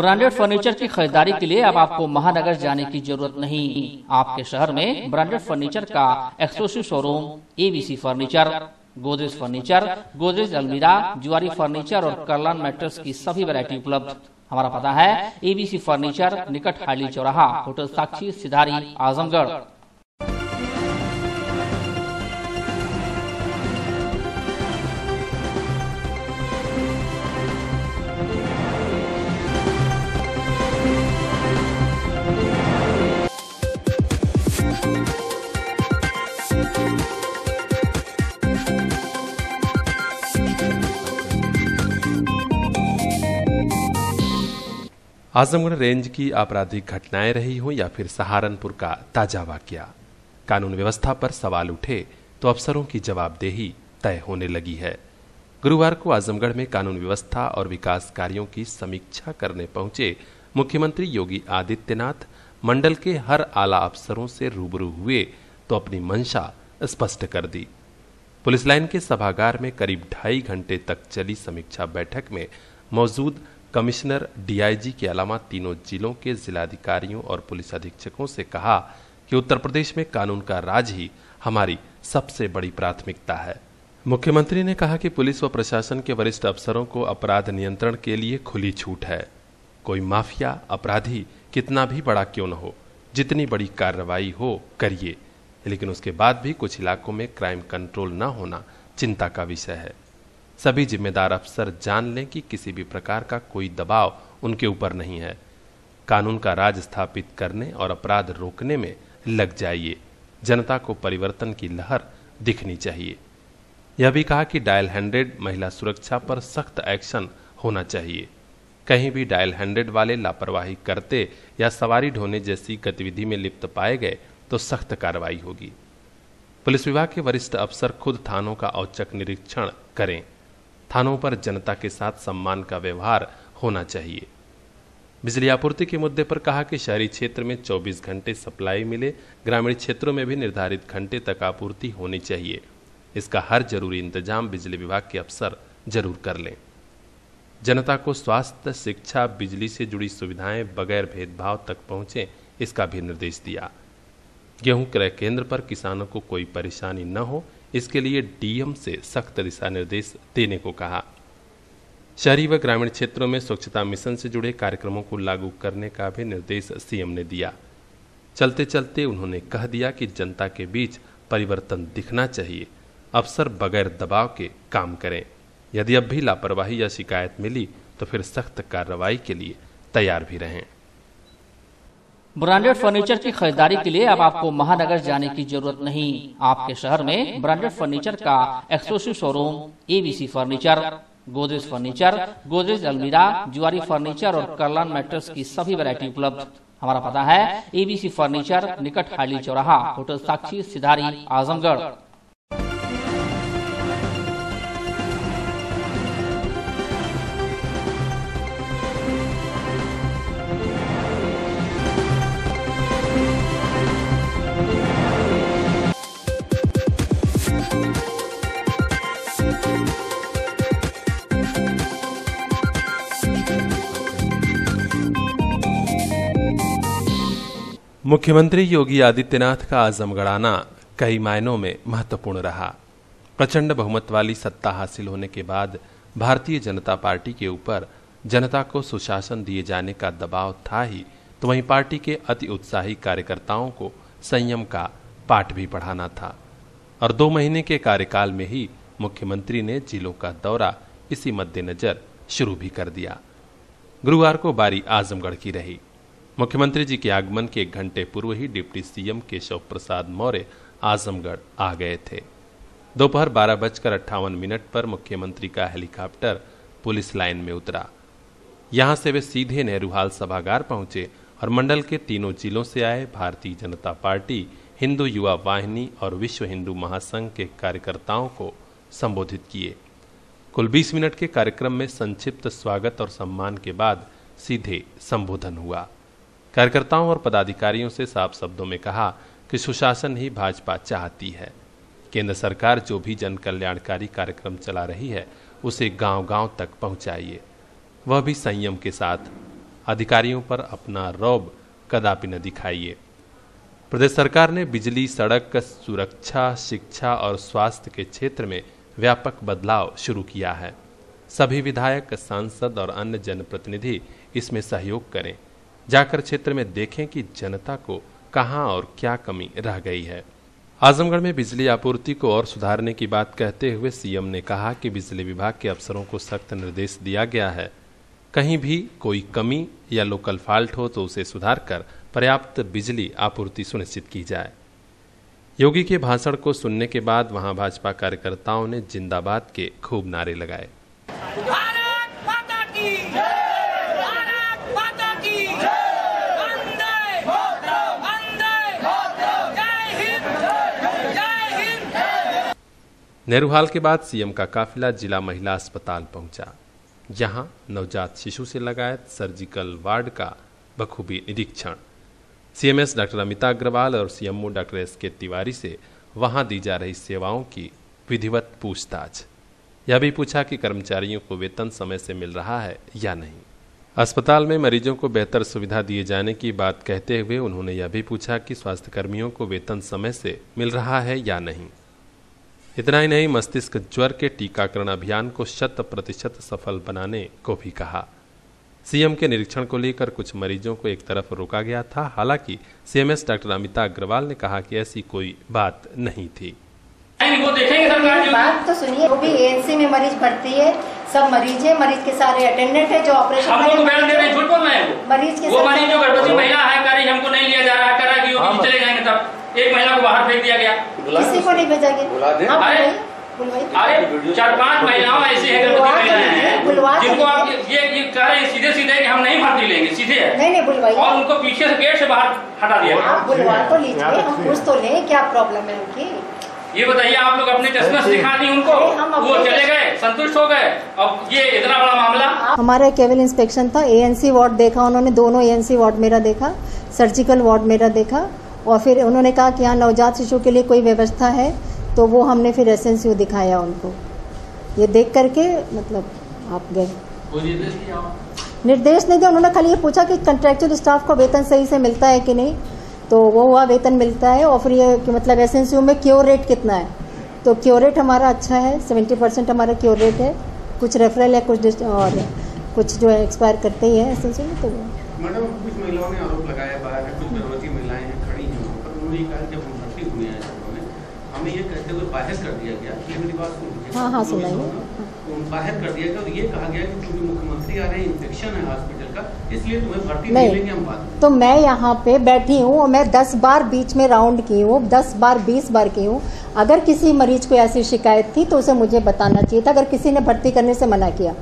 Branded furniture की खरीदारी के लिए अब आपको महानगर जाने की जरूरत नहीं। आपके शहर में ब्रांडेड फर्नीचर का exclusive showroom ABC furniture, Godrej furniture, Godrej अलमीरा, जुआरी फर्नीचर और कर्लन मैट्रेस की सभी वैरायटी उपलब्ध। हमारा पता है एबीसी फर्नीचर, निकट हाइली चौराहा, होटल साक्षी, सिधारी, आजमगढ़। आजमगढ़ रेंज की आपराधिक घटनाएं रही हो या फिर सहारनपुर का ताजा वाकया, कानून व्यवस्था पर सवाल उठे तो अफसरों की जवाबदेही तय होने लगी है। गुरुवार को आजमगढ़ में कानून व्यवस्था और विकास कार्यों की समीक्षा करने पहुंचे मुख्यमंत्री योगी आदित्यनाथ मंडल के हर आला अफसरों से रूबरू हुए तो अपनी मंशा स्पष्ट कर दी। पुलिस लाइन के सभागार में करीब 2.5 घंटे तक चली समीक्षा बैठक में मौजूद कमिश्नर, डीआईजी के अलावा तीनों जिलों के जिलाधिकारियों और पुलिस अधीक्षकों से कहा कि उत्तर प्रदेश में कानून का राज ही हमारी सबसे बड़ी प्राथमिकता है। मुख्यमंत्री ने कहा कि पुलिस व प्रशासन के वरिष्ठ अफसरों को अपराध नियंत्रण के लिए खुली छूट है। कोई माफिया अपराधी कितना भी बड़ा क्यों न हो, जितनी बड़ी कार्रवाई हो करिए, लेकिन उसके बाद भी कुछ इलाकों में क्राइम कंट्रोल न होना चिंता का विषय है। सभी जिम्मेदार अफसर जान लें कि किसी भी प्रकार का कोई दबाव उनके ऊपर नहीं है। कानून का राज स्थापित करने और अपराध रोकने में लग जाइए। जनता को परिवर्तन की लहर दिखनी चाहिए। यह भी कहा कि डायल 100 महिला सुरक्षा पर सख्त एक्शन होना चाहिए। कहीं भी डायल 100 वाले लापरवाही करते या सवारी ढोने जैसी गतिविधि में लिप्त पाए गए तो सख्त कार्रवाई होगी। पुलिस विभाग के वरिष्ठ अफसर खुद थानों का औचक निरीक्षण करें। थानों पर जनता के साथ सम्मान का व्यवहार होना चाहिए। बिजली आपूर्ति के मुद्दे पर कहा कि शहरी क्षेत्र में 24 घंटे सप्लाई मिले, ग्रामीण क्षेत्रों में भी निर्धारित घंटे तक आपूर्ति होनी चाहिए। इसका हर जरूरी इंतजाम बिजली विभाग के अफसर जरूर कर लें। जनता को स्वास्थ्य, शिक्षा, बिजली से जुड़ी सुविधाएं बगैर भेदभाव तक पहुंचे, इसका भी निर्देश दिया। गेहूं क्रय केंद्र पर किसानों को कोई परेशानी न हो, इसके लिए डीएम से सख्त दिशा निर्देश देने को कहा। शहरी व ग्रामीण क्षेत्रों में स्वच्छता मिशन से जुड़े कार्यक्रमों को लागू करने का भी निर्देश सीएम ने दिया। चलते चलते उन्होंने कह दिया कि जनता के बीच परिवर्तन दिखना चाहिए। अफसर बगैर दबाव के काम करें। यदि अब भी लापरवाही या शिकायत मिली तो फिर सख्त कार्रवाई के लिए तैयार भी रहें। ब्रांडेड फर्नीचर की खरीदारी के लिए अब आपको महानगर जाने की जरूरत नहीं। आपके शहर में ब्रांडेड फर्नीचर का exclusive showroom ABC furniture, Godrej furniture, Godrej अलमीरा, जुआरी फर्नीचर और कर्लन मैट्रेस की सभी वैरायटी उपलब्ध। हमारा पता है एबीसी फर्नीचर, निकट हाइली चौराहा, होटल साक्षी, सिधारी, आजमगढ़। मुख्यमंत्री योगी आदित्यनाथ का आजमगढ़ आना कई मायनों में महत्वपूर्ण रहा। प्रचंड बहुमत वाली सत्ता हासिल होने के बाद भारतीय जनता पार्टी के ऊपर जनता को सुशासन दिए जाने का दबाव था ही, तो वहीं पार्टी के अति उत्साही कार्यकर्ताओं को संयम का पाठ भी पढ़ाना था। और 2 महीने के कार्यकाल में ही मुख्यमंत्री ने जिलों का दौरा इसी मद्देनजर शुरू भी कर दिया। गुरुवार को बारी आजमगढ़ की रही। मुख्यमंत्री जी के आगमन के 1 घंटे पूर्व ही डिप्टी सीएम केशव प्रसाद मौर्य आजमगढ़ आ गए थे। दोपहर 12:58 पर मुख्यमंत्री का हेलीकॉप्टर पुलिस लाइन में उतरा। यहां से वे सीधे नेहरू हाल सभागार पहुंचे और मंडल के तीनों जिलों से आए भारतीय जनता पार्टी, हिंदू युवा वाहिनी और विश्व हिंदू महासंघ के कार्यकर्ताओं को संबोधित किए। कुल 20 मिनट के कार्यक्रम में संक्षिप्त स्वागत और सम्मान के बाद सीधे संबोधन हुआ। कार्यकर्ताओं और पदाधिकारियों से साफ शब्दों में कहा कि सुशासन ही भाजपा चाहती है। केंद्र सरकार जो भी जन कल्याणकारी कार्यक्रम चला रही है उसे गांव-गांव तक पहुंचाइए, वह भी संयम के साथ। अधिकारियों पर अपना रौब कदापि न दिखाइए। प्रदेश सरकार ने बिजली, सड़क, सुरक्षा, शिक्षा और स्वास्थ्य के क्षेत्र में व्यापक बदलाव शुरू किया है। सभी विधायक, सांसद और अन्य जनप्रतिनिधि इसमें सहयोग करें। जाकर क्षेत्र में देखें कि जनता को कहां और क्या कमी रह गई है। आजमगढ़ में बिजली आपूर्ति को और सुधारने की बात कहते हुए सीएम ने कहा कि बिजली विभाग के अफसरों को सख्त निर्देश दिया गया है, कहीं भी कोई कमी या लोकल फॉल्ट हो तो उसे सुधार कर पर्याप्त बिजली आपूर्ति सुनिश्चित की जाए। योगी के भाषण को सुनने के बाद वहां भाजपा कार्यकर्ताओं ने जिंदाबाद के खूब नारे लगाए। नेहरूहाल के बाद सीएम का काफिला जिला महिला अस्पताल पहुंचा, जहां नवजात शिशु से लगायत सर्जिकल वार्ड का बखूबी निरीक्षण। सीएमएस डॉक्टर अमिता अग्रवाल और सीएमओ डॉक्टर एस.के. तिवारी से वहां दी जा रही सेवाओं की विधिवत पूछताछ। यह भी पूछा कि कर्मचारियों को वेतन समय से मिल रहा है या नहीं। अस्पताल में मरीजों को बेहतर सुविधा दिए जाने की बात कहते हुए उन्होंने यह भी पूछा कि स्वास्थ्यकर्मियों को वेतन समय से मिल रहा है या नहीं। इतना ही नहीं, मस्तिष्क ज्वर के टीकाकरण अभियान को 100% सफल बनाने को भी कहा। सीएम के निरीक्षण को लेकर कुछ मरीजों को एक तरफ रोका गया था। हालांकि सीएमएस डॉक्टर अमिता अग्रवाल ने कहा कि ऐसी कोई बात नहीं थी। वो देखेंगे सरकार। बात तो सुनिए, वो भी एएनसी में मरीज भर्ती है, सब मरीज है, मरीज के सारे अटेंडेंट है जो ऑपरेशन हम लोग बयान दे रहे हैं, झूठ बोल रहे हैं। मरीज के वो मरीज जो गर्भवती महिला है, कह रही हमको नहीं लिया जा रहा, कह रहा कि योगी चले जाएंगे, तब एक महिला को बाहर फेंक दिया गया। किसी को नहीं भेजा गया। अरे 4-5 महिलाओं ऐसी है गर्भवती महिलाएं हैं जिनको आप ये कह रहे हैं सीधे सीधे कि हम नहीं भर्ती लेंगे, सीधे है। नहीं बुलवाइए, और उनको पीछे से गेट से बाहर हटा दिया। आप बुलवा तो लीजिए, हम पूछ तो लें क्या प्रॉब्लम है उनकी। ये बताइए, आप लोग अपने चश्मे से दिखा दी उनको, वो चले गए, संतुष्ट हो गए। अब ये इतना बड़ा मामला। हमारा केवल इंस्पेक्शन था, एएनसी वार्ड देखा उन्होंने, दोनों एएनसी वार्ड मेरा देखा, सर्जिकल वार्ड मेरा देखा, और फिर उन्होंने कहा कि यहाँ नवजात शिशु के लिए कोई व्यवस्था है, तो वो हमने फिर एसएनसीयू दिखाया उनको। ये देख करके मतलब आप गए। निर्देश नहीं दिया, उन्होंने खाली ये पूछा कि कंट्रेक्चुअल स्टाफ को वेतन सही से मिलता है कि नहीं, तो वो हुआ वेतन मिलता है। और फिर ये कि मतलब एसएनसीयू में क्योर रेट कितना है, तो क्योर रेट हमारा अच्छा है, 70% हमारा क्योर रेट है। कुछ रेफरल है, और कुछ जो है एक्सपायर करते ही है एसएनसीयू में। तो मैडम, कुछ महिलाओं ने आरोप लगाया बाहर है, कुछ गर्भवती महिलाएं खड़ी हैं वहाँ पर, उन्होंने कहा जब हम भर्ती हुए हैं हमें ये कहते हुए बाहर कर दिया गया, ये मेरी बात सुनिए। हाँ सुनाइए। बाहर कर दिया गया और ये कहा गया कि क्योंकि मुख्यमंत्री आ रहे हैं, इन्फेक्शन है हॉस्पिटल का, इसलिए तुम्हें भर्ती नहीं लेंगे हम बात। तो मैं यहाँ पे बैठी हूँ और मैं 10 बार बीच में राउंड की हूँ, 10 बार 20 बार की हूँ। अगर किसी मरीज को ऐसी शिकायत थी तो उसे मुझे बताना चाहिए था। अगर किसी ने भर्ती करने से मना किया,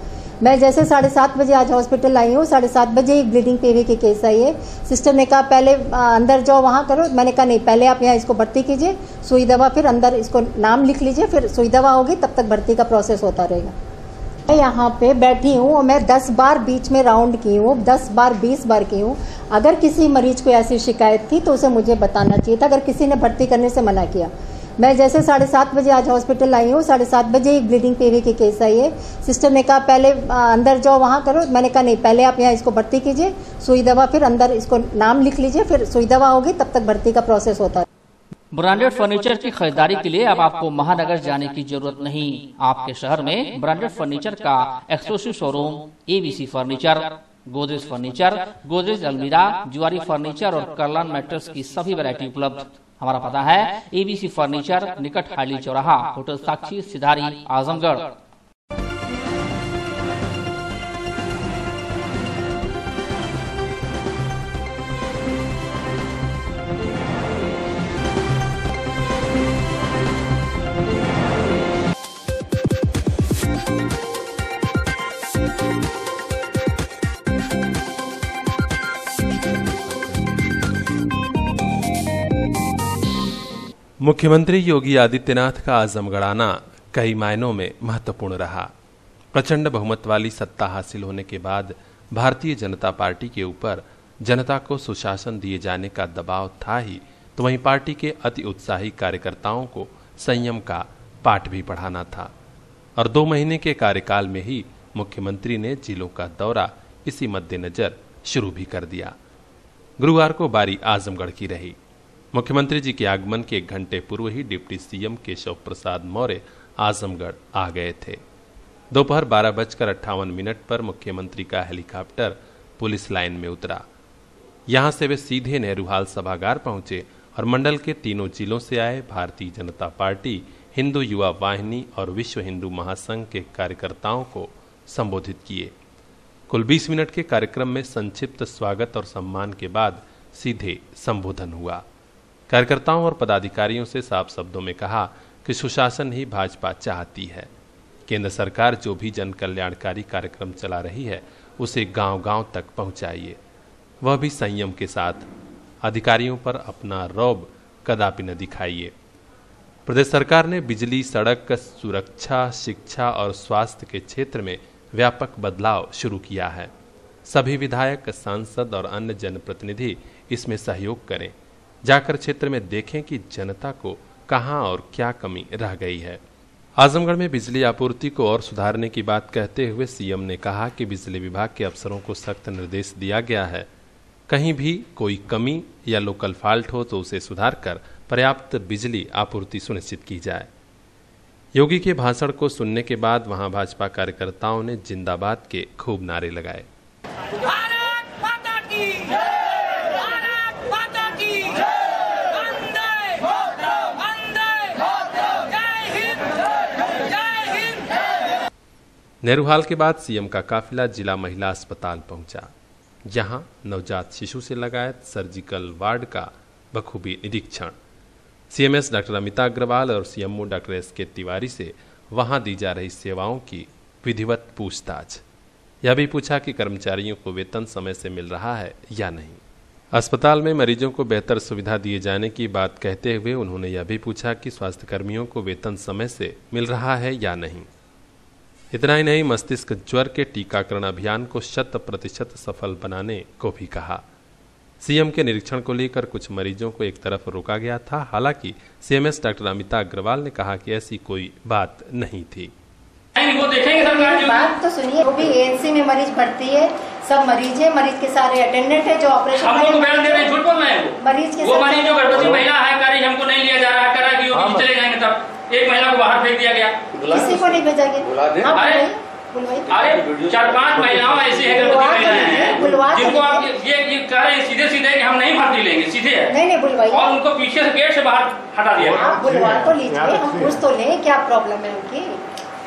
मैं जैसे 7:30 बजे आज हॉस्पिटल आई हूँ, 7:30 बजे एक ब्लीडिंग पीवी की केस आई है। सिस्टर ने कहा पहले अंदर जाओ वहाँ करो, मैंने कहा नहीं, पहले आप यहाँ इसको भर्ती कीजिए, सुई दवा, फिर अंदर इसको नाम लिख लीजिए, फिर सुई दवा होगी, तब तक भर्ती का प्रोसेस होता रहेगा। मैं यहाँ पे बैठी हूँ और मैं 10 बार बीच में राउंड की हूँ, 10 बार 20 बार की हूँ। अगर किसी मरीज को ऐसी शिकायत थी तो उसे मुझे बताना चाहिए था। अगर किसी ने भर्ती करने से मना किया, मैं जैसे 7:30 बजे आज हॉस्पिटल आई हूँ, 7:30 बजे एक ब्लीडिंग पीवी की केस आई है। सिस्टर ने कहा पहले अंदर जाओ वहाँ करो, मैंने कहा नहीं, पहले आप यहाँ इसको भर्ती कीजिए, सुई दवा, फिर अंदर इसको नाम लिख लीजिए, फिर सुई दवा होगी, तब तक भर्ती का प्रोसेस होता है। ब्रांडेड फर्नीचर की खरीदारी के लिए अब आपको महानगर जाने की जरूरत नहीं। आपके शहर में ब्रांडेड फर्नीचर का exclusive showroom ABC furniture, Godrej furniture, Godrej अलमीरा, जुआरी फर्नीचर और कर्लान मैट्रेस की सभी वैरायटी उपलब्ध। हमारा पता है एबीसी फर्नीचर, निकट हाइली चौराहा, होटल साक्षी, सिधारी, आजमगढ़। मुख्यमंत्री योगी आदित्यनाथ का आजमगढ़ आना कई मायनों में महत्वपूर्ण रहा। प्रचंड बहुमत वाली सत्ता हासिल होने के बाद भारतीय जनता पार्टी के ऊपर जनता को सुशासन दिए जाने का दबाव था ही, तो वहीं पार्टी के अति उत्साही कार्यकर्ताओं को संयम का पाठ भी पढ़ाना था। और 2 महीने के कार्यकाल में ही मुख्यमंत्री ने जिलों का दौरा इसी मद्देनजर शुरू भी कर दिया। गुरुवार को बारी आजमगढ़ की रही। मुख्यमंत्री जी के आगमन के 1 घंटे पूर्व ही डिप्टी सीएम केशव प्रसाद मौर्य आजमगढ़ आ गए थे। दोपहर 12:58 पर मुख्यमंत्री का हेलीकॉप्टर पुलिस लाइन में उतरा। यहां से वे सीधे नेहरू हाल सभागार पहुंचे और मंडल के तीनों जिलों से आए भारतीय जनता पार्टी, हिंदू युवा वाहिनी और विश्व हिंदू महासंघ के कार्यकर्ताओं को संबोधित किए। कुल 20 मिनट के कार्यक्रम में संक्षिप्त स्वागत और सम्मान के बाद सीधे संबोधन हुआ। कार्यकर्ताओं और पदाधिकारियों से साफ शब्दों में कहा कि सुशासन ही भाजपा चाहती है। केंद्र सरकार जो भी जन कल्याणकारी कार्यक्रम चला रही है उसे गांव-गांव तक पहुंचाइए, वह भी संयम के साथ। अधिकारियों पर अपना रौब कदापि न दिखाइए। प्रदेश सरकार ने बिजली, सड़क, सुरक्षा, शिक्षा और स्वास्थ्य के क्षेत्र में व्यापक बदलाव शुरू किया है। सभी विधायक, सांसद और अन्य जनप्रतिनिधि इसमें सहयोग करें। जाकर क्षेत्र में देखें कि जनता को कहां और क्या कमी रह गई है। आजमगढ़ में बिजली आपूर्ति को और सुधारने की बात कहते हुए सीएम ने कहा कि बिजली विभाग के अफसरों को सख्त निर्देश दिया गया है, कहीं भी कोई कमी या लोकल फॉल्ट हो तो उसे सुधार कर पर्याप्त बिजली आपूर्ति सुनिश्चित की जाए। योगी के भाषण को सुनने के बाद वहां भाजपा कार्यकर्ताओं ने जिंदाबाद के खूब नारे लगाए। नेहरू हाल के बाद सीएम का काफिला जिला महिला अस्पताल पहुंचा। यहां नवजात शिशु से लगायत सर्जिकल वार्ड का बखूबी निरीक्षण। सीएमएस डॉक्टर अमिता अग्रवाल और सीएमओ डॉक्टर एस.के. तिवारी से वहां दी जा रही सेवाओं की विधिवत पूछताछ। यह भी पूछा कि कर्मचारियों को वेतन समय से मिल रहा है या नहीं। अस्पताल में मरीजों को बेहतर सुविधा दिए जाने की बात कहते हुए उन्होंने यह भी पूछा कि स्वास्थ्य कर्मियों को वेतन समय से मिल रहा है या नहीं। इतना ही नहीं, मस्तिष्क ज्वर के टीकाकरण अभियान को 100% सफल बनाने को भी कहा। सीएम के निरीक्षण को लेकर कुछ मरीजों को एक तरफ रोका गया था। हालांकि सीएमएस डॉक्टर अमिता अग्रवाल ने कहा कि ऐसी कोई बात नहीं थी। वो देखेंगे सरकार। बात तो सुनिए, वो भी एएनसी में मरीज भर्ती है, सब मरीज है, मरीज के सारे अटेंडेंट है जो ऑपरेशन हम लोग बयान दे रहे हैं, झूठ बोल रहे हैं। मरीज के वो मरीज जो गर्भवती महिला है कह रही हमको नहीं लिया जा रहा, कह रहा कि वो चले जाएंगे। तब एक महिला को बाहर फेंक दिया गया। किसी को नहीं भेजा गया। अरे 4-5 महिलाओं ऐसी है गर्भवती महिलाएं हैं जिनको आप ये कह रहे हैं सीधे सीधे कि हम नहीं भर्ती लेंगे, सीधे नहीं बुलवाइए और उनको पीछे से गेट से बाहर हटा दिया। आप बुलवा तो लीजिए, हम पूछ तो लें क्या प्रॉब्लम है उनकी।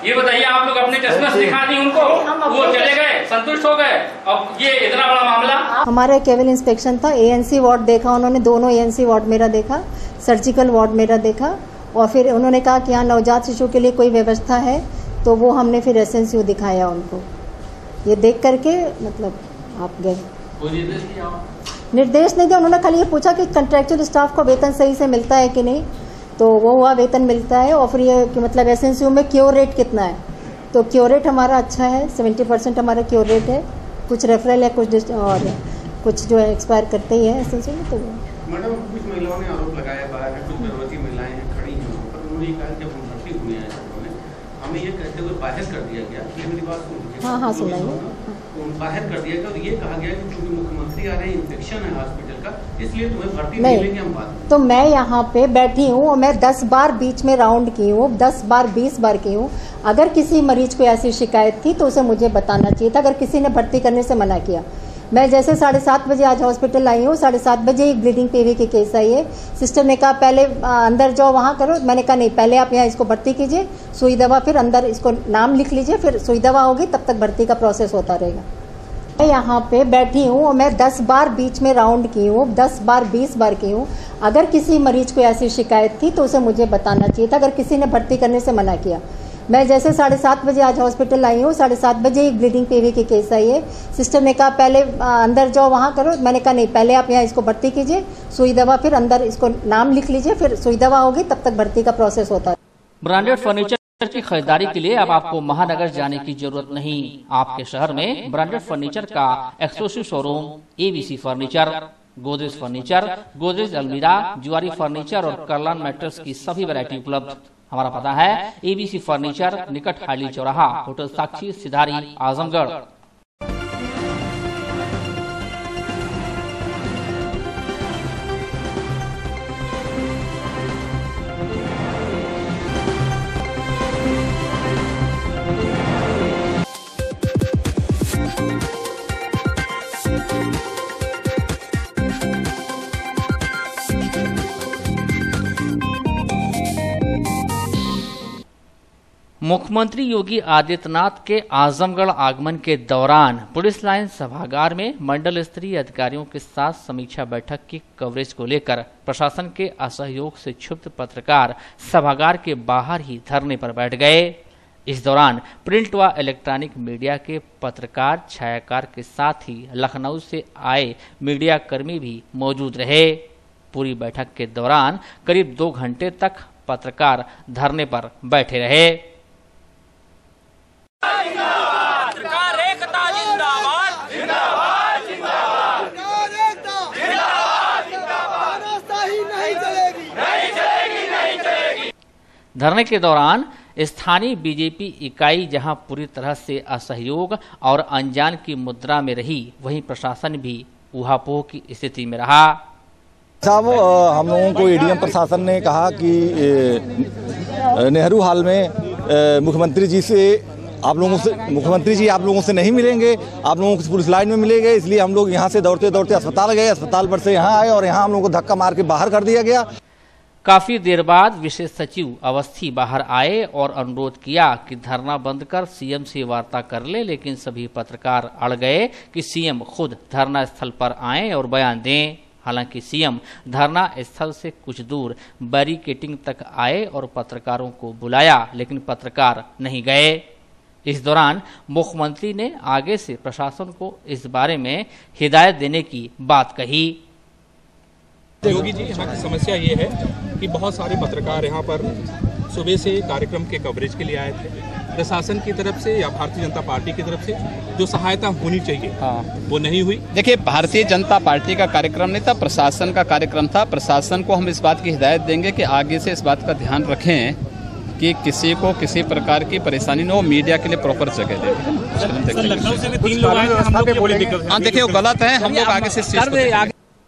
ये बताइए, आप लोग अपने चश्मे दिखा दी उनको, वो चले गए, संतुष्ट हो गए। अब ये इतना बड़ा मामला। हमारा केवल इंस्पेक्शन था, एएनसी वार्ड देखा उन्होंने, दोनों एएनसी वार्ड मेरा देखा, सर्जिकल वार्ड मेरा देखा, और फिर उन्होंने कहा कि यहाँ नवजात शिशु के लिए कोई व्यवस्था है, तो वो हमने फिर एसएनसीयू दिखाया उनको। ये देख करके मतलब आप गए। निर्देश नहीं दिया, उन्होंने खाली ये पूछा कि कंट्रेक्चुअल स्टाफ को वेतन सही से मिलता है कि नहीं, तो वो हुआ वेतन मिलता है। और फिर ये कि मतलब एसएनसीयू में क्योर रेट कितना है, तो क्योर रेट हमारा अच्छा है, 70% हमारा क्योर रेट है। कुछ रेफरल है, कुछ जो है एक्सपायर करते ही है एसएनसीयू में। तो मैडम, कुछ महिलाओं ने आरोप लगाया बाहर है, कुछ गर्भवती महिलाएं हैं खड़ी हैं वहाँ पर, उन्होंने कहा जब हम भर्ती हुए हैं हमें ये कहते हुए बाहर कर दिया गया। ये मेरी बात सुन। हाँ सुनाइए। बाहर कर दिया गया और ये कहा गया कि क्योंकि मुख्यमंत्री आ रहे हैं, इन्फेक्शन है हॉस्पिटल का, इसलिए तुम्हें भर्ती नहीं लेंगे हम बात। तो मैं यहाँ पे बैठी हूँ और मैं 10 बार बीच में राउंड की हूँ, 10 बार 20 बार की हूँ। अगर किसी मरीज को ऐसी शिकायत थी तो उसे मुझे बताना चाहिए था। अगर किसी ने भर्ती करने से मना किया, मैं जैसे 7:30 बजे आज हॉस्पिटल आई हूँ, 7:30 बजे एक ब्लीडिंग पीवी की केस आई है। सिस्टर ने कहा पहले अंदर जाओ वहाँ करो, मैंने कहा नहीं, पहले आप यहाँ इसको भर्ती कीजिए, सुई दवा, फिर अंदर इसको नाम लिख लीजिए, फिर सुई दवा होगी, तब तक भर्ती का प्रोसेस होता रहेगा। मैं यहाँ पे बैठी हूँ और मैं 10 बार बीच में राउंड की हूँ, 10 बार 20 बार की हूँ। अगर किसी मरीज को ऐसी शिकायत थी तो उसे मुझे बताना चाहिए था। अगर किसी ने भर्ती करने से मना किया, मैं जैसे 7:30 बजे आज हॉस्पिटल आई हूँ, 7:30 बजे एक ब्लीडिंग पीवी की केस आई है। सिस्टर ने कहा पहले अंदर जाओ वहाँ करो, मैंने कहा नहीं, पहले आप यहाँ इसको भर्ती कीजिए, सुई दवा, फिर अंदर इसको नाम लिख लीजिए, फिर सुई दवा होगी, तब तक भर्ती का प्रोसेस होता है। ब्रांडेड फर्नीचर की खरीदारी के लिए अब आपको महानगर जाने की जरूरत नहीं। आपके शहर में ब्रांडेड फर्नीचर का exclusive showroom ABC furniture, Godrej furniture, Godrej अलमीरा, जुआरी फर्नीचर और कर्लन मैट्रेस की सभी वैरायटी उपलब्ध। हमारा पता है एबीसी फर्नीचर, निकट हाली चौराहा, होटल साक्षी, सिधारी, आजमगढ़। मुख्यमंत्री योगी आदित्यनाथ के आजमगढ़ आगमन के दौरान पुलिस लाइन सभागार में मंडल स्तरीय अधिकारियों के साथ समीक्षा बैठक की कवरेज को लेकर प्रशासन के असहयोग से क्षुब्ध पत्रकार सभागार के बाहर ही धरने पर बैठ गए। इस दौरान प्रिंट व इलेक्ट्रॉनिक मीडिया के पत्रकार छायाकार के साथ ही लखनऊ से आए मीडिया कर्मी भी मौजूद रहे। पूरी बैठक के दौरान करीब 2 घंटे तक पत्रकार धरने पर बैठे रहे। धरने के दौरान स्थानीय बीजेपी इकाई जहां पूरी तरह से असहयोग और अनजान की मुद्रा में रही, वहीं प्रशासन भी ऊहापोह की स्थिति में रहा। साहब, हम लोगों को एडीएम प्रशासन ने कहा कि नेहरू हॉल में मुख्यमंत्री जी आप लोगों से नहीं मिलेंगे, आप लोगों को पुलिस लाइन में मिलेंगे। इसलिए हम लोग यहाँ से दौड़ते दौड़ते अस्पताल गए, अस्पताल पर से यहाँ आए और यहाँ हम लोगों को धक्का मार के बाहर कर दिया गया। काफी देर बाद विशेष सचिव अवस्थी बाहर आए और अनुरोध किया कि धरना बंद कर सीएम से वार्ता कर ले, लेकिन सभी पत्रकार अड़ गए कि सीएम खुद धरना स्थल पर आएं और बयान दें। हालांकि सीएम धरना स्थल से कुछ दूर बैरिकेडिंग तक आए और पत्रकारों को बुलाया, लेकिन पत्रकार नहीं गए। इस दौरान मुख्यमंत्री ने आगे से प्रशासन को इस बारे में हिदायत देने की बात कही। योगी जी, यहाँ की समस्या ये है कि बहुत सारे पत्रकार यहाँ पर सुबह से कार्यक्रम के कवरेज के लिए आए थे। प्रशासन की तरफ से या भारतीय जनता पार्टी की तरफ से जो सहायता होनी चाहिए वो नहीं हुई। देखिए, भारतीय जनता पार्टी का कार्यक्रम नहीं था, प्रशासन का कार्यक्रम था। प्रशासन को हम इस बात की हिदायत देंगे कि आगे से इस बात का ध्यान रखें कि किसी को किसी प्रकार की परेशानी न हो, मीडिया के लिए प्रॉपर जगह दें। हाँ, देखिए, वो गलत है। हम लोग आगे से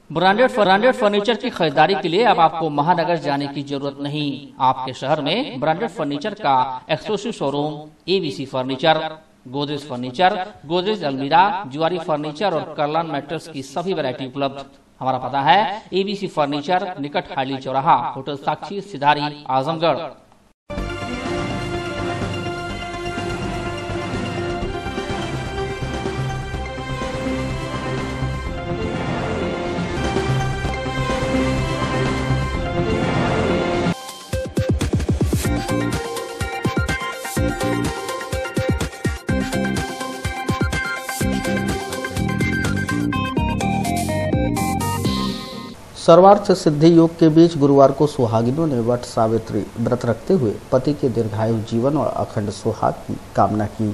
ब्रांडेड फर्नीचर की खरीदारी के लिए अब आपको महानगर जाने की जरूरत नहीं। आपके शहर में ब्रांडेड फर्नीचर का exclusive showroom ABC furniture, Godrej furniture, Godrej अलमीरा, जुआरी फर्नीचर और कर्लन मैट्रेस की सभी वैरायटी उपलब्ध। हमारा पता है एबीसी फर्नीचर, निकट हाईली चौराहा, होटल साक्षी, सिधारी, आजमगढ़। सर्वार्थ सिद्धि योग के बीच गुरुवार को सुहागिनों ने वट सावित्री व्रत रखते हुए पति के दीर्घायु जीवन और अखंड सुहाग की कामना की।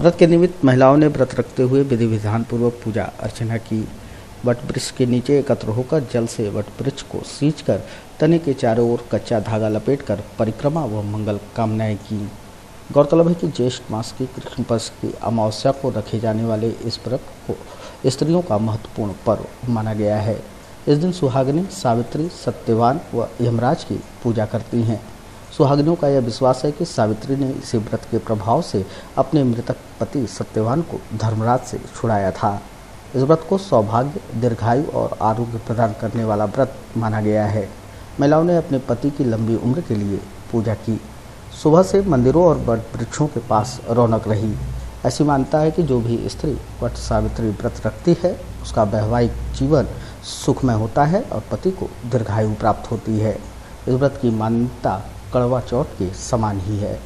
व्रत के निमित्त महिलाओं ने व्रत रखते हुए विधि विधान पूर्वक पूजा अर्चना की। वट वृक्ष के नीचे एकत्र होकर जल से वट वृक्ष को सींचकर तने के चारों ओर कच्चा धागा लपेटकर परिक्रमा व मंगल कामनाएं की। गौरतलब है कि ज्येष्ठ मास की कृष्ण पक्ष की अमावस्या को रखे जाने वाले इस व्रत को स्त्रियों का महत्वपूर्ण पर्व माना गया है। इस दिन सुहागिनें सावित्री, सत्यवान व यमराज की पूजा करती हैं। सुहागिनों का यह विश्वास है कि सावित्री ने इसी व्रत के प्रभाव से अपने मृतक पति सत्यवान को धर्मराज से छुड़ाया था। इस व्रत को सौभाग्य, दीर्घायु और आरोग्य प्रदान करने वाला व्रत माना गया है। महिलाओं ने अपने पति की लंबी उम्र के लिए पूजा की। सुबह से मंदिरों और वट वृक्षों के पास रौनक रही। ऐसी मान्यता है कि जो भी स्त्री वट सावित्री व्रत रखती है उसका वैवाहिक जीवन सुखमय होता है और पति को दीर्घायु प्राप्त होती है। इस व्रत की मान्यता कड़वा चौथ के समान ही है।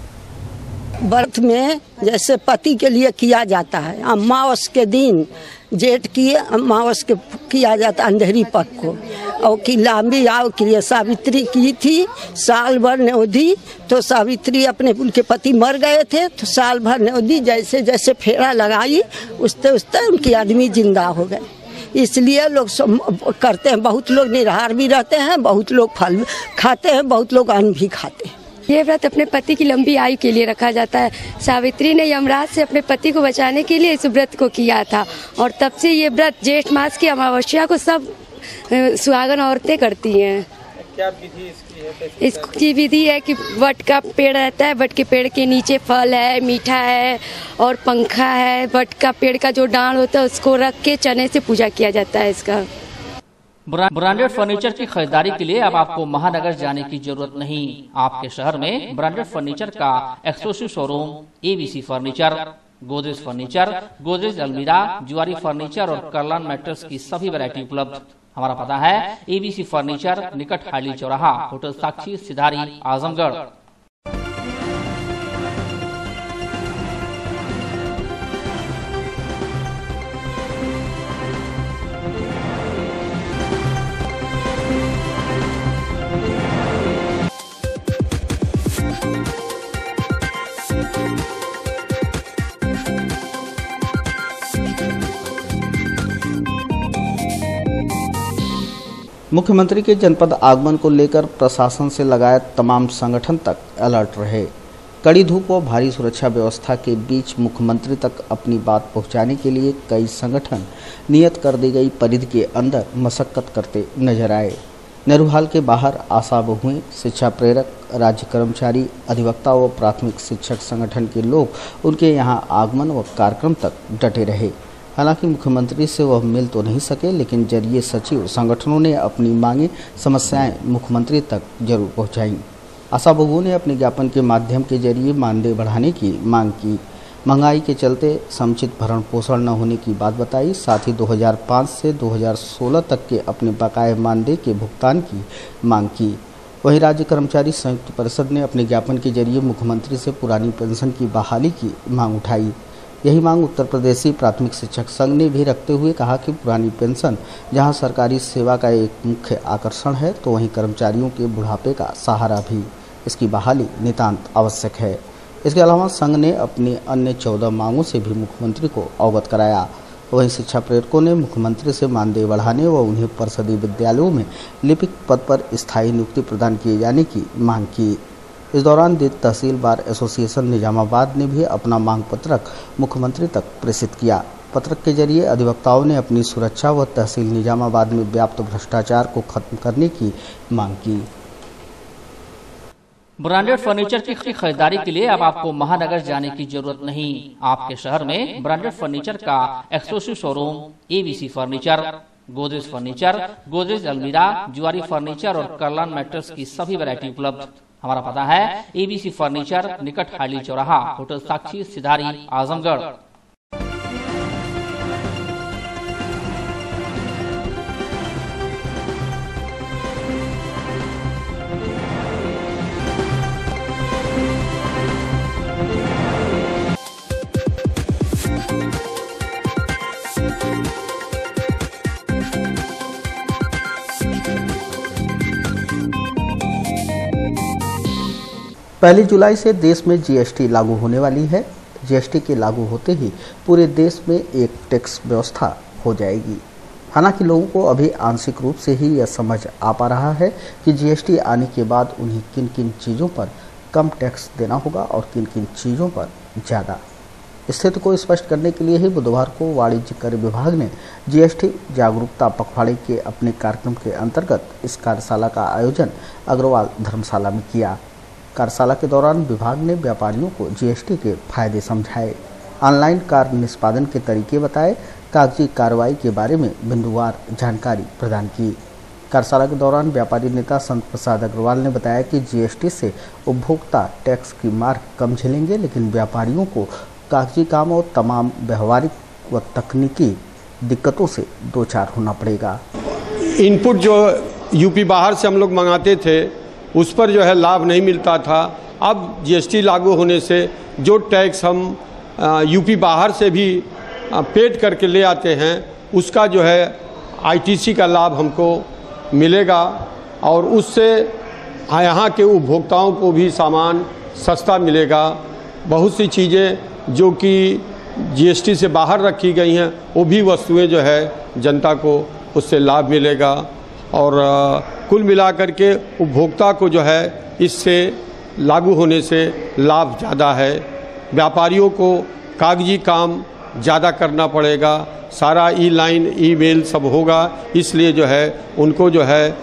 व्रत में जैसे पति के लिए किया जाता है, अमावस के दिन जेठ की अमावस के किया जाता अंधेरी पक को, और कि लंबी आयु के लिए सावित्री की थी। साल भर नेवधी, तो सावित्री अपने उनके पति मर गए थे तो साल भर नेवधी जैसे जैसे फेरा लगाई उसते उनके आदमी जिंदा हो गए। इसलिए लोग करते हैं। बहुत लोग निराहार भी रहते हैं, बहुत लोग फल खाते हैं, बहुत लोग अन्न भी खाते हैं। ये व्रत अपने पति की लंबी आयु के लिए रखा जाता है। सावित्री ने यमराज से अपने पति को बचाने के लिए इस व्रत को किया था और तब से ये व्रत जेठ मास की अमावस्या को सब सुहागन औरतें करती हैं। क्या विधि इसकी है? इसकी विधि है कि वट का पेड़ रहता है, वट के पेड़ के नीचे फल है, मीठा है और पंखा है। वट का पेड़ का जो डांड होता है उसको रख के चने से पूजा किया जाता है इसका। ब्रांडेड फर्नीचर की खरीदारी के लिए अब आपको महानगर जाने की जरूरत नहीं। आपके शहर में ब्रांडेड फर्नीचर का exclusive showroom ABC furniture, Godrej furniture, Godrej अलमीरा, जुआरी फर्नीचर और कर्लान मैट्रेस की सभी वैरायटी उपलब्ध। हमारा पता है ABC फर्नीचर, निकट हाइली चौराहा, होटल साक्षी, सिधारी, आजमगढ़। मुख्यमंत्री के जनपद आगमन को लेकर प्रशासन से लगाए तमाम संगठन तक अलर्ट रहे। कड़ी धूप और भारी सुरक्षा व्यवस्था के बीच मुख्यमंत्री तक अपनी बात पहुंचाने के लिए कई संगठन नियत कर दी गई परिधि के अंदर मशक्कत करते नजर आए। नेहरू हॉल के बाहर आशा बहुएं, शिक्षा प्रेरक, राज्य कर्मचारी, अधिवक्ता व प्राथमिक शिक्षक संगठन के लोग उनके यहां आगमन व कार्यक्रम तक डटे रहे। हालांकि मुख्यमंत्री से वह मिल तो नहीं सके, लेकिन जरिए सचिव संगठनों ने अपनी मांगे, समस्याएं मुख्यमंत्री तक जरूर पहुंचाई। आशा बहुओं ने अपने ज्ञापन के माध्यम के जरिए मानदेय बढ़ाने की मांग की, महंगाई के चलते समुचित भरण पोषण न होने की बात बताई। साथ ही 2005 से 2016 तक के अपने बकाये मानदेय के भुगतान की मांग की। वहीं राज्य कर्मचारी संयुक्त परिषद ने अपने ज्ञापन के जरिए मुख्यमंत्री से पुरानी पेंशन की बहाली की मांग उठाई। यही मांग उत्तर प्रदेशी प्राथमिक शिक्षक संघ ने भी रखते हुए कहा कि पुरानी पेंशन जहां सरकारी सेवा का एक मुख्य आकर्षण है, तो वहीं कर्मचारियों के बुढ़ापे का सहारा भी। इसकी बहाली नितांत आवश्यक है। इसके अलावा संघ ने अपनी अन्य 14 मांगों से भी मुख्यमंत्री को अवगत कराया। वहीं शिक्षा प्रेरकों ने मुख्यमंत्री से मानदेय बढ़ाने व उन्हें परिषदीय विद्यालयों में लिपिक पद पर स्थायी नियुक्ति प्रदान किए जाने की मांग की। इस दौरान तहसील बार एसोसिएशन निजामाबाद ने भी अपना मांग पत्रक मुख्यमंत्री तक प्रेषित किया। पत्रक के जरिए अधिवक्ताओं ने अपनी सुरक्षा व तहसील निजामाबाद में व्याप्त भ्रष्टाचार को खत्म करने की मांग की। ब्रांडेड फर्नीचर की खरीदारी के लिए अब आपको महानगर जाने की जरूरत नहीं। आपके शहर में ब्रांडेड फर्नीचर का exclusive showroom ABC furniture, Godrej furniture, Godrej अलमीरा, जुआरी फर्नीचर और कर्लान मैट्रेस की सभी वैरायटी उपलब्ध। हमारा पता है ABC फर्नीचर, निकट हाइली चौराहा, होटल साक्षी, सिधारी, आजमगढ़। पहली जुलाई से देश में GST लागू होने वाली है। GST के लागू होते ही पूरे देश में एक टैक्स व्यवस्था हो जाएगी। हालांकि लोगों को अभी आंशिक रूप से ही यह समझ आ पा रहा है कि GST आने के बाद उन्हें किन किन चीज़ों पर कम टैक्स देना होगा और किन किन चीज़ों पर ज़्यादा। स्थिति को स्पष्ट करने के लिए ही बुधवार को वाणिज्य कर विभाग ने GST जागरूकता पखवाड़े के अपने कार्यक्रम के अंतर्गत इस कार्यशाला का आयोजन अग्रवाल धर्मशाला में किया। कार्यशाला के दौरान विभाग ने व्यापारियों को GST के फायदे समझाए, ऑनलाइन कार्य निष्पादन के तरीके बताए, कागजी कार्रवाई के बारे में बिंदुवार जानकारी प्रदान की। कार्यशाला के दौरान व्यापारी नेता संत प्रसाद अग्रवाल ने बताया कि GST से उपभोक्ता टैक्स की मार कम झेलेंगे, लेकिन व्यापारियों को कागजी काम और तमाम व्यवहारिक व तकनीकी दिक्कतों से दो चार होना पड़ेगा। इनपुट जो यूपी बाहर से हम लोग मंगाते थे उस पर जो है लाभ नहीं मिलता था। अब GST लागू होने से जो टैक्स हम यूपी बाहर से भी पेड करके ले आते हैं उसका जो है ITC का लाभ हमको मिलेगा और उससे यहाँ के उपभोक्ताओं को भी सामान सस्ता मिलेगा। बहुत सी चीज़ें जो कि GST से बाहर रखी गई हैं वो भी वस्तुएं जो है जनता को उससे लाभ मिलेगा और कुल मिलाकर के उपभोक्ता को जो है इससे लागू होने से लाभ ज़्यादा है। व्यापारियों को कागजी काम ज़्यादा करना पड़ेगा, सारा ईलाइन ईमेल सब होगा, इसलिए जो है उनको जो है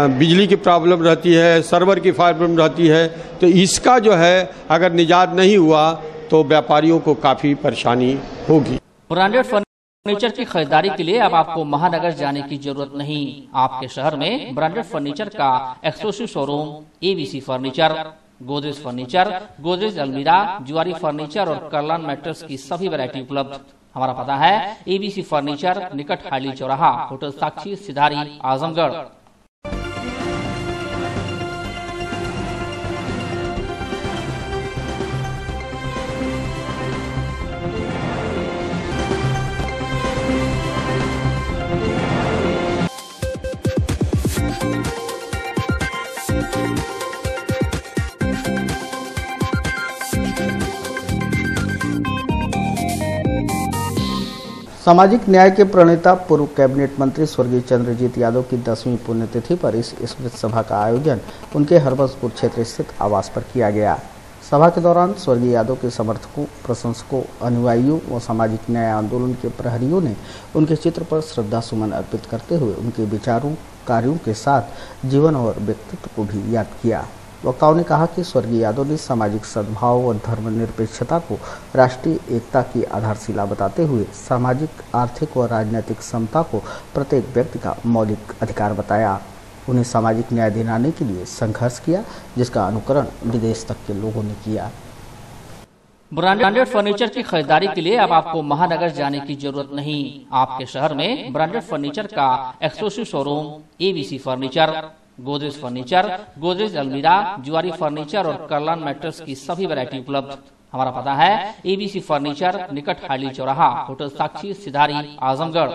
बिजली की प्रॉब्लम रहती है, सर्वर की प्रॉब्लम रहती है, तो इसका जो है अगर निजात नहीं हुआ तो व्यापारियों को काफ़ी परेशानी होगी। फर्नीचर की खरीदारी के लिए अब आपको महानगर जाने की जरूरत नहीं। आपके शहर में ब्रांडेड फर्नीचर का exclusive showroom ABC furniture, Godrej furniture, Godrej अलमीरा, जुआरी फर्नीचर और कर्लान मैट्रेस की सभी वैरायटी उपलब्ध। हमारा पता है एबीसी फर्नीचर, निकट हाइली चौराहा, होटल साक्षी, सिधारी, आजमगढ़। सामाजिक न्याय के प्रणेता पूर्व कैबिनेट मंत्री स्वर्गीय चंद्रजीत यादव की 10वीं पुण्यतिथि पर इस स्मृति सभा का आयोजन उनके हरबंसपुर क्षेत्र स्थित आवास पर किया गया। सभा के दौरान स्वर्गीय यादव के समर्थकों, प्रशंसकों, अनुयायियों व सामाजिक न्याय आंदोलन के प्रहरियों ने उनके चित्र पर श्रद्धा सुमन अर्पित करते हुए उनके विचारों, कार्यों के साथ जीवन और व्यक्तित्व को भी याद किया। वक्ताओं ने कहा कि स्वर्गीय यादव ने सामाजिक सद्भाव और धर्मनिरपेक्षता को राष्ट्रीय एकता की आधारशिला बताते हुए सामाजिक, आर्थिक व राजनीतिक समता को प्रत्येक व्यक्ति का मौलिक अधिकार बताया। उन्हें सामाजिक न्याय दिलाने के लिए संघर्ष किया, जिसका अनुकरण विदेश तक के लोगों ने किया। ब्रांडेड फर्नीचर की खरीदारी के लिए अब आपको महानगर जाने की जरूरत नहीं। आपके शहर में ब्रांडेड फर्नीचर का exclusive showroom ABC furniture, Godrej furniture, Godrej अलमीरा, जुआरी फर्नीचर और कर्लान मैट्रेस की सभी वैरायटी उपलब्ध। हमारा पता है एबीसी फर्नीचर, निकट हाइली चौराहा, होटल साक्षी, सिधारी, आजमगढ़।